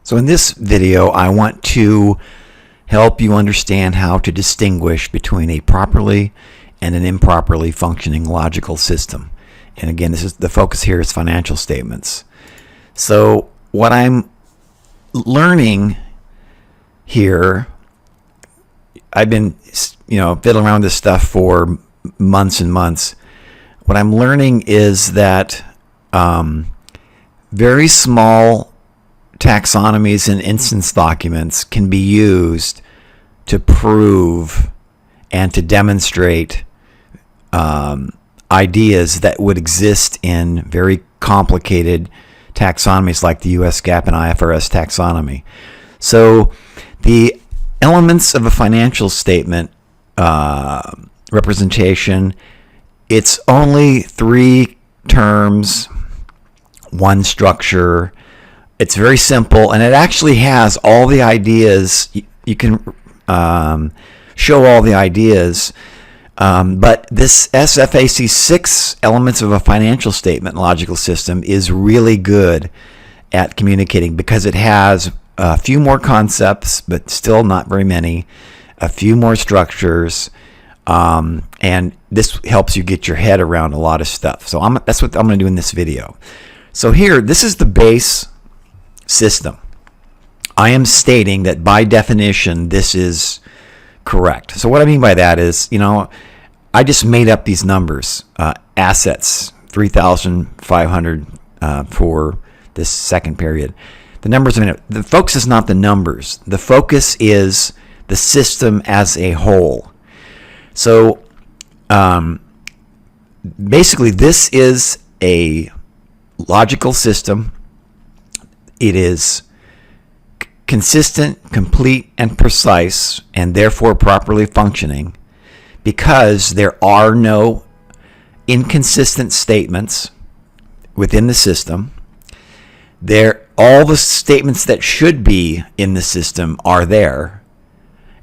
So in this video, I want to help you understand how to distinguish between a properly and an improperly functioning logical system. And again, this is the focus here is financial statements. So what I'm learning here, I've been fiddling around with this stuff for months and months. What I'm learning is that very small taxonomies and instance documents can be used to prove and to demonstrate ideas that would exist in very complicated taxonomies like the US GAAP and IFRS taxonomy. So the elements of a financial statement representation, it's only 3 terms, 1 structure. It's very simple, and it actually has all the ideas. You can show all the ideas, but this SFAC 6 elements of a financial statement logical system is really good at communicating because it has a few more concepts, but still not very many, a few more structures, and this helps you get your head around a lot of stuff. So that's what I'm going to do in this video. So here, this is the base system. I am stating that by definition this is correct. So what I mean by that is, I just made up these numbers. Assets 3,500 for this second period. The numbers, the focus is not the numbers. The focus is the system as a whole. So basically this is a logical system. It is consistent, complete, and precise, and therefore properly functioning because there are no inconsistent statements within the system. All the statements that should be in the system are there,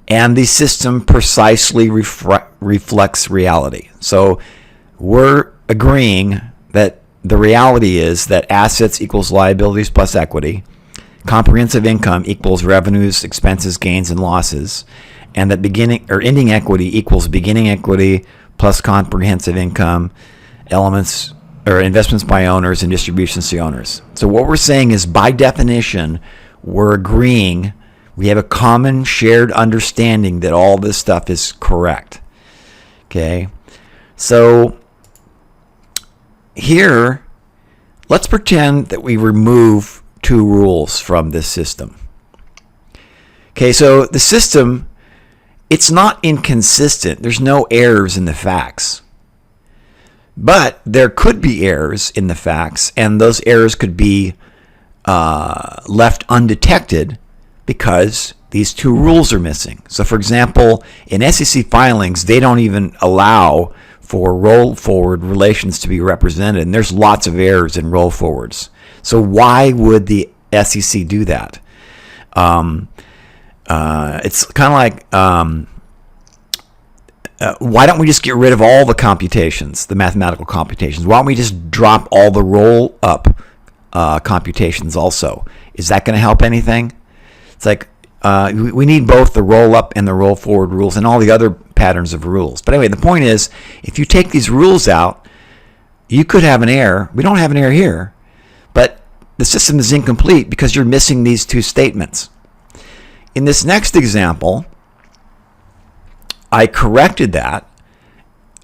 and the system precisely reflects reality. So we're agreeing that the reality is that assets equals liabilities plus equity, comprehensive income equals revenues, expenses, gains, and losses, and that beginning or ending equity equals beginning equity plus comprehensive income, elements or investments by owners and distributions to owners. So what we're saying is, by definition, we're agreeing, we have a common shared understanding that all this stuff is correct. Okay, so here, let's pretend that we remove 2 rules from this system. Okay, so the system, it's not inconsistent. There's no errors in the facts. But there could be errors in the facts, and those errors could be left undetected because these 2 rules are missing. So for example, in SEC filings, they don't even allow for roll forward relations to be represented, and there's lots of errors in roll forwards. So why would the SEC do that? It's kind of like, why don't we just get rid of all the computations, the mathematical computations? Why don't we just drop all the roll up computations also? Is that going to help anything? It's like we need both the roll up and the roll forward rules and all the other patterns of rules. But anyway, the point is, if you take these rules out, you could have an error. We don't have an error here, but the system is incomplete because you're missing these 2 statements. In this next example, I corrected that.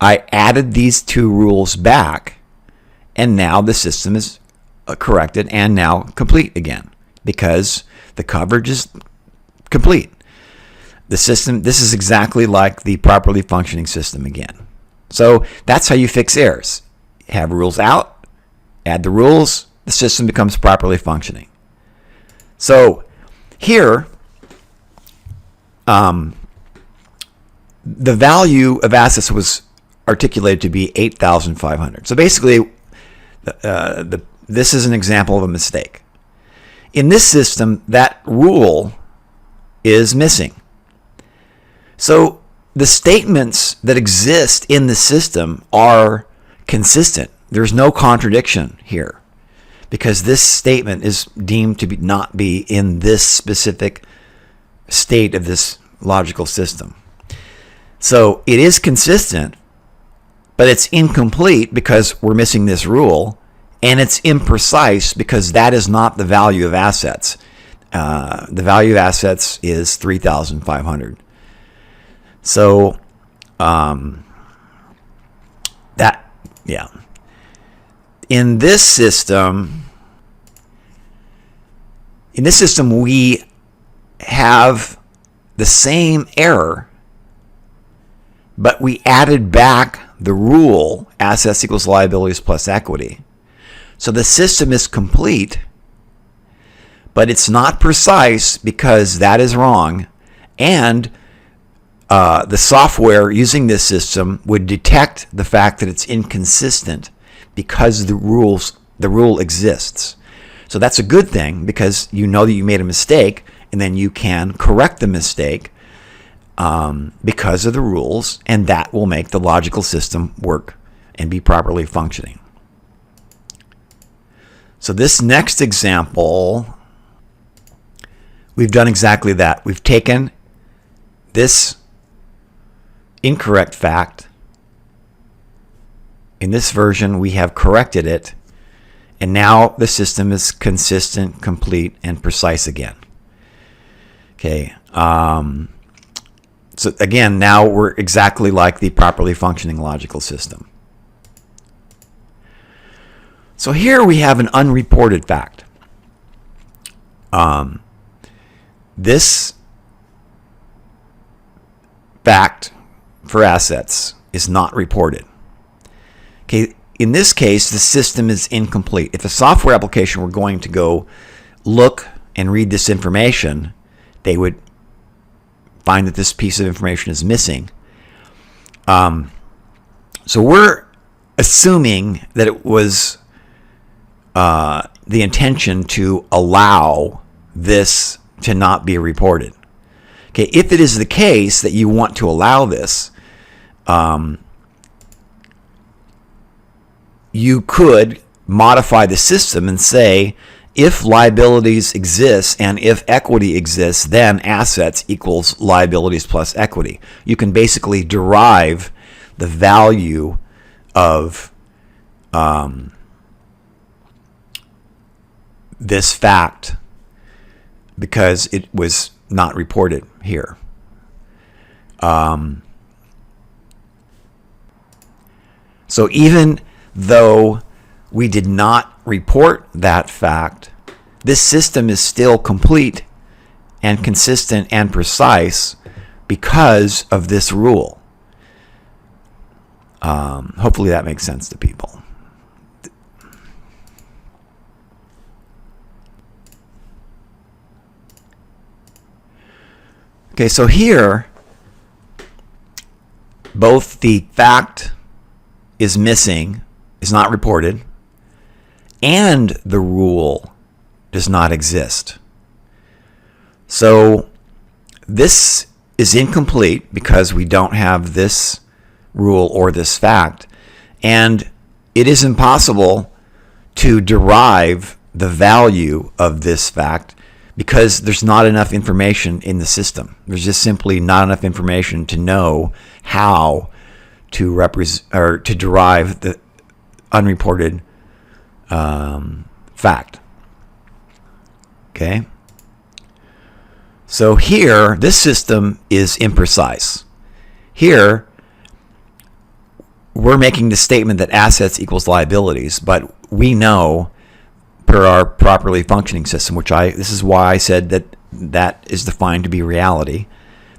I added these 2 rules back, and now the system is corrected and now complete again because the coverage is complete. The system, this is exactly like the properly functioning system again. So that's how you fix errors. Have rules out, add the rules, the system becomes properly functioning. So here, the value of assets was articulated to be 8,500. So basically, this is an example of a mistake. In this system, that rule is missing. So the statements that exist in the system are consistent. There's no contradiction here. because this statement is deemed to not be in this specific state of this logical system. So it is consistent, but it's incomplete because we're missing this rule, and it's imprecise because that is not the value of assets. The value of assets is 3,500. So in this system, we have the same error, but we added back the rule assets equals liabilities plus equity. So the system is complete, but it's not precise because that is wrong, and the software using this system would detect the fact that it's inconsistent because the rule exists. So that's a good thing because you know that you made a mistake, and then you can correct the mistake because of the rules, and that will make the logical system work and be properly functioning. So this next example, we've done exactly that. We've taken this incorrect fact. In this version, we have corrected it, and now the system is consistent, complete, and precise again. Okay. So again, now we're exactly like the properly functioning logical system. So here we have an unreported fact. This fact for assets is not reported. Okay, in this case, the system is incomplete. If a software application were going to go look and read this information, they would find that this piece of information is missing. So we're assuming that it was the intention to allow this to not be reported. Okay, if it is the case that you want to allow this, you could modify the system and say, if liabilities exist and if equity exists, then assets equals liabilities plus equity. You can basically derive the value of this fact because it was not reported here. So even though we did not report that fact, this system is still complete and consistent and precise because of this rule. Hopefully that makes sense to people. Okay, so here, both the fact is missing, is not reported, and the rule does not exist. So this is incomplete because we don't have this rule or this fact, and it is impossible to derive the value of this fact because there's not enough information in the system. There's just simply not enough information to know how to derive the unreported fact. Okay? So here, this system is imprecise. Here, we're making the statement that assets equals liabilities, but we know per our properly functioning system, this is why I said that is defined to be reality,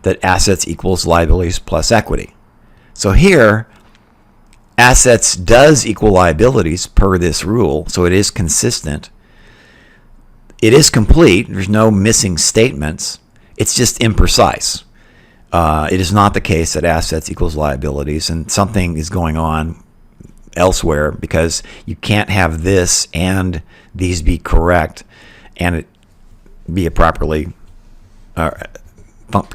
that assets equals liabilities plus equity. So here, assets does equal liabilities per this rule, so it is consistent. It is complete. There's no missing statements. It's just imprecise. It is not the case that assets equals liabilities, and something is going on elsewhere because you can't have this and these be correct and it be a properly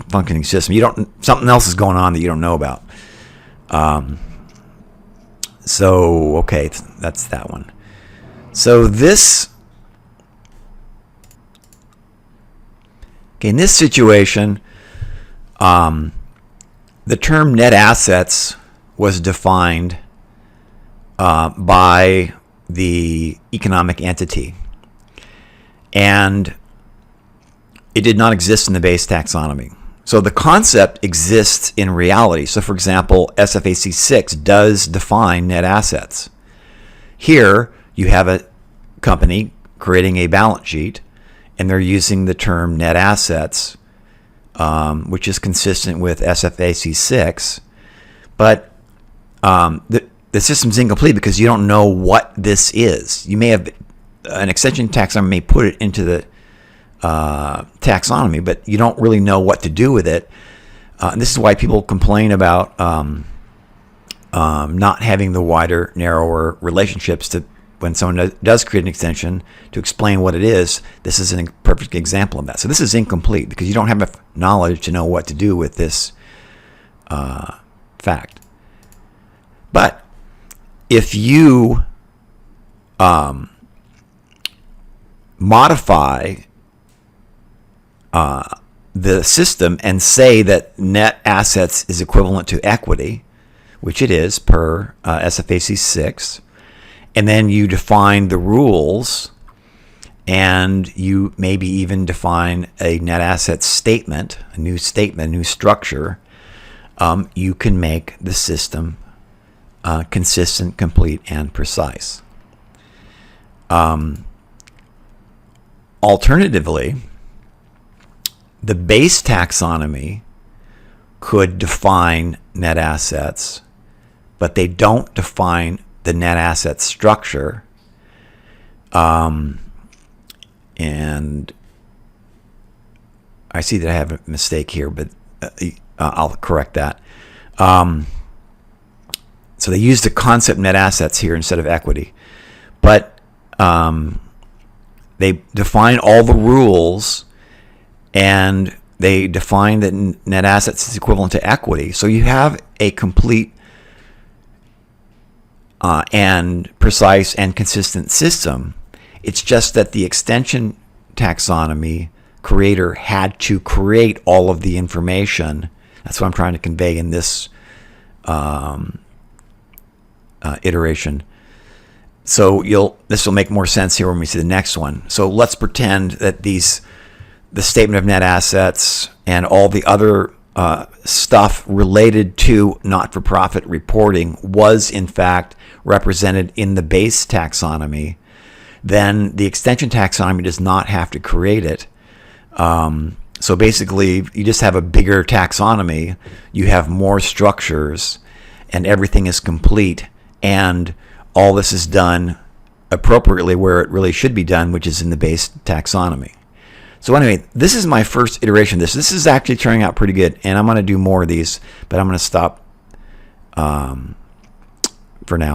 functioning system. Something else is going on that you don't know about. So, okay, that's that one. So this, okay, in this situation, the term net assets was defined by the economic entity, and it did not exist in the base taxonomy. So the concept exists in reality. So for example, SFAC 6 does define net assets. Here you have a company creating a balance sheet, and they're using the term net assets, which is consistent with SFAC 6, but the system's incomplete because you don't know what this is. You may have an extension taxonomy may put it into the taxonomy, but you don't really know what to do with it. And this is why people complain about not having the wider, narrower relationships to when someone does create an extension to explain what it is. This is a perfect example of that. So this is incomplete because you don't have enough knowledge to know what to do with this fact. But if you modify the system and say that net assets is equivalent to equity, which it is per SFAC 6, and then you define the rules, and you maybe even define a net asset statement, a new structure, you can make the system consistent, complete, and precise. Alternatively, the base taxonomy could define net assets, but they don't define the net asset structure. And I see that I have a mistake here, but I'll correct that. So they use the concept net assets here instead of equity, but they define all the rules, and they define that net assets is equivalent to equity. So you have a complete and precise and consistent system. It's just that the extension taxonomy creator had to create all of the information. That's what I'm trying to convey in this iteration. So this will make more sense here when we see the next one. So let's pretend that the statement of net assets and all the other stuff related to not-for-profit reporting was in fact represented in the base taxonomy. Then the extension taxonomy does not have to create it. So basically, you just have a bigger taxonomy. You have more structures, and everything is complete. And all this is done appropriately where it really should be done, which is in the base taxonomy. So anyway, this is my first iteration of this. This is actually turning out pretty good, and I'm going to do more of these, but I'm going to stop for now.